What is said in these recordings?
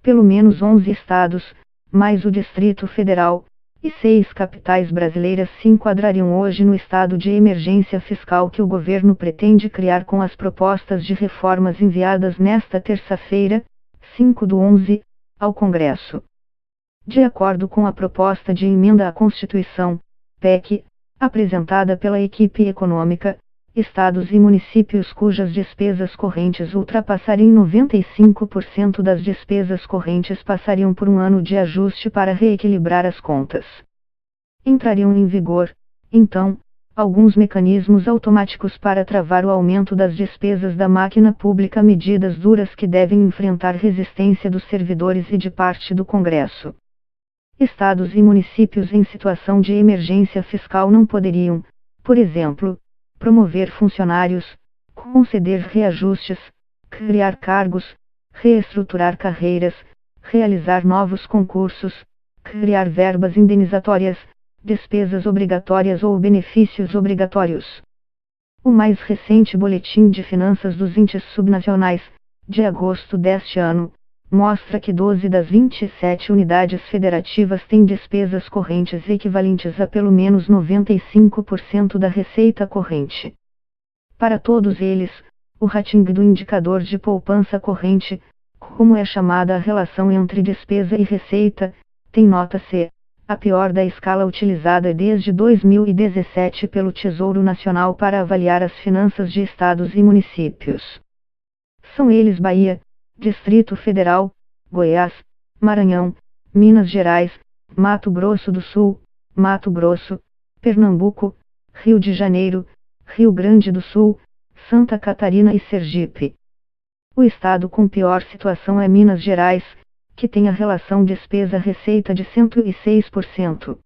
pelo menos 11 estados, mais o Distrito Federal, e 6 capitais brasileiras se enquadrariam hoje no estado de emergência fiscal que o governo pretende criar com as propostas de reformas enviadas nesta terça-feira, 5/11, ao Congresso. De acordo com a proposta de emenda à Constituição, PEC, apresentada pela equipe econômica, estados e municípios cujas despesas correntes ultrapassarem 95% das despesas correntes passariam por um ano de ajuste para reequilibrar as contas. Entrariam em vigor, então, alguns mecanismos automáticos para travar o aumento das despesas da máquina pública, medidas duras que devem enfrentar resistência dos servidores e de parte do Congresso. Estados e municípios em situação de emergência fiscal não poderiam, por exemplo, promover funcionários, conceder reajustes, criar cargos, reestruturar carreiras, realizar novos concursos, criar verbas indenizatórias, despesas obrigatórias ou benefícios obrigatórios. O mais recente Boletim de Finanças dos Índices Subnacionais, de agosto deste ano, mostra que 12 das 27 unidades federativas têm despesas correntes equivalentes a pelo menos 95% da receita corrente. Para todos eles, o rating do indicador de poupança corrente, como é chamada a relação entre despesa e receita, tem nota C, a pior da escala utilizada desde 2017 pelo Tesouro Nacional para avaliar as finanças de estados e municípios. São eles Bahia, Distrito Federal, Goiás, Maranhão, Minas Gerais, Mato Grosso do Sul, Mato Grosso, Pernambuco, Rio de Janeiro, Rio Grande do Sul, Santa Catarina e Sergipe. O estado com pior situação é Minas Gerais, que tem a relação despesa-receita de 106%.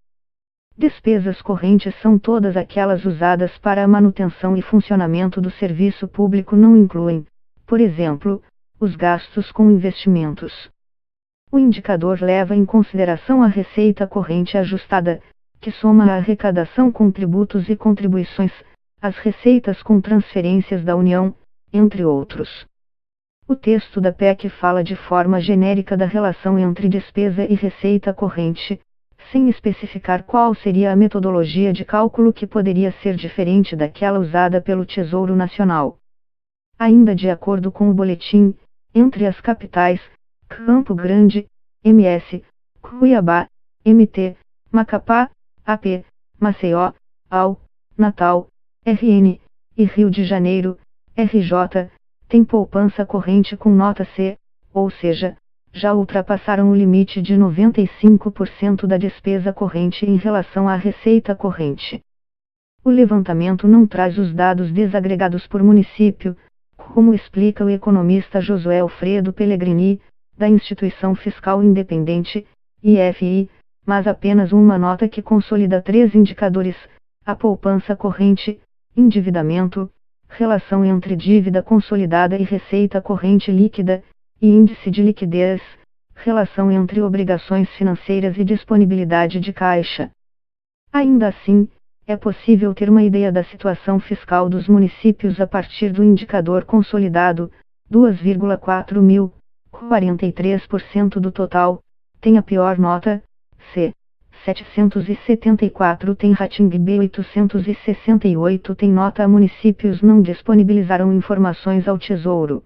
Despesas correntes são todas aquelas usadas para a manutenção e funcionamento do serviço público, não incluem, por exemplo, os gastos com investimentos. O indicador leva em consideração a receita corrente ajustada, que soma a arrecadação com tributos e contribuições, as receitas com transferências da União, entre outros. O texto da PEC fala de forma genérica da relação entre despesa e receita corrente, sem especificar qual seria a metodologia de cálculo que poderia ser diferente daquela usada pelo Tesouro Nacional. Ainda de acordo com o boletim, entre as capitais, Campo Grande, MS, Cuiabá, MT, Macapá, AP, Maceió, AU, Natal, RN, e Rio de Janeiro, RJ, tem poupança corrente com nota C, ou seja, já ultrapassaram o limite de 95% da despesa corrente em relação à receita corrente. O levantamento não traz os dados desagregados por município, como explica o economista Josué Alfredo Pellegrini, da Instituição Fiscal Independente, IFI, mas apenas uma nota que consolida 3 indicadores: a poupança corrente, endividamento, relação entre dívida consolidada e receita corrente líquida, e índice de liquidez, relação entre obrigações financeiras e disponibilidade de caixa. Ainda assim, é possível ter uma ideia da situação fiscal dos municípios a partir do indicador consolidado, 2,4 mil, 43% do total, tem a pior nota, C. 774 tem rating B. 868 tem nota A. Municípios não disponibilizaram informações ao Tesouro.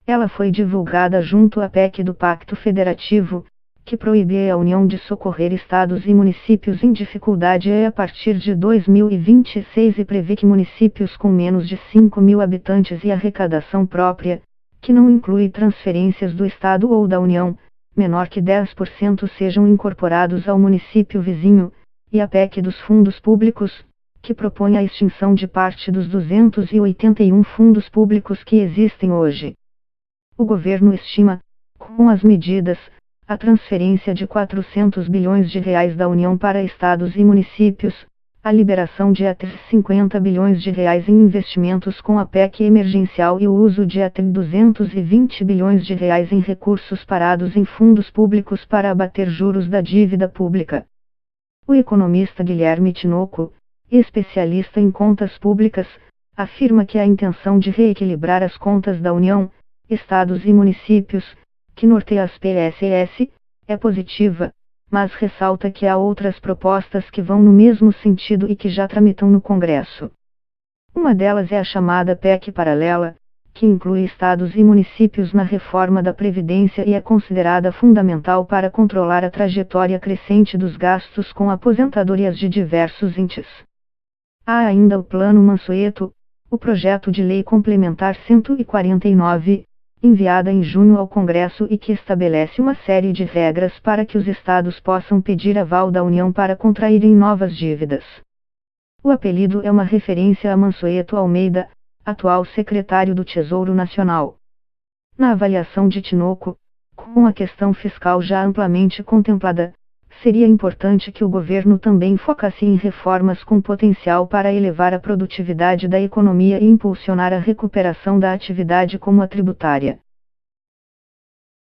Ela foi divulgada junto à PEC do Pacto Federativo, que proíbe a União de socorrer estados e municípios em dificuldade a partir de 2026 e prevê que municípios com menos de 5.000 habitantes e arrecadação própria, que não inclui transferências do estado ou da União, menor que 10% sejam incorporados ao município vizinho, e a PEC dos fundos públicos, que propõe a extinção de parte dos 281 fundos públicos que existem hoje. O governo estima, com as medidas, a transferência de 400 bilhões de reais da União para estados e municípios, a liberação de até 50 bilhões de reais em investimentos com a PEC emergencial e o uso de até 220 bilhões de reais em recursos parados em fundos públicos para abater juros da dívida pública. O economista Guilherme Tinoco, especialista em contas públicas, afirma que a intenção de reequilibrar as contas da União, estados e municípios, que norteia as PSS, é positiva, mas ressalta que há outras propostas que vão no mesmo sentido e que já tramitam no Congresso. Uma delas é a chamada PEC paralela, que inclui estados e municípios na reforma da Previdência e é considerada fundamental para controlar a trajetória crescente dos gastos com aposentadorias de diversos entes. Há ainda o Plano Mansueto, o projeto de lei complementar 149, enviada em junho ao Congresso e que estabelece uma série de regras para que os estados possam pedir aval da União para contraírem novas dívidas. O apelido é uma referência a Mansueto Almeida, atual secretário do Tesouro Nacional. Na avaliação de Tinoco, com a questão fiscal já amplamente contemplada, seria importante que o governo também focasse em reformas com potencial para elevar a produtividade da economia e impulsionar a recuperação da atividade como a tributária.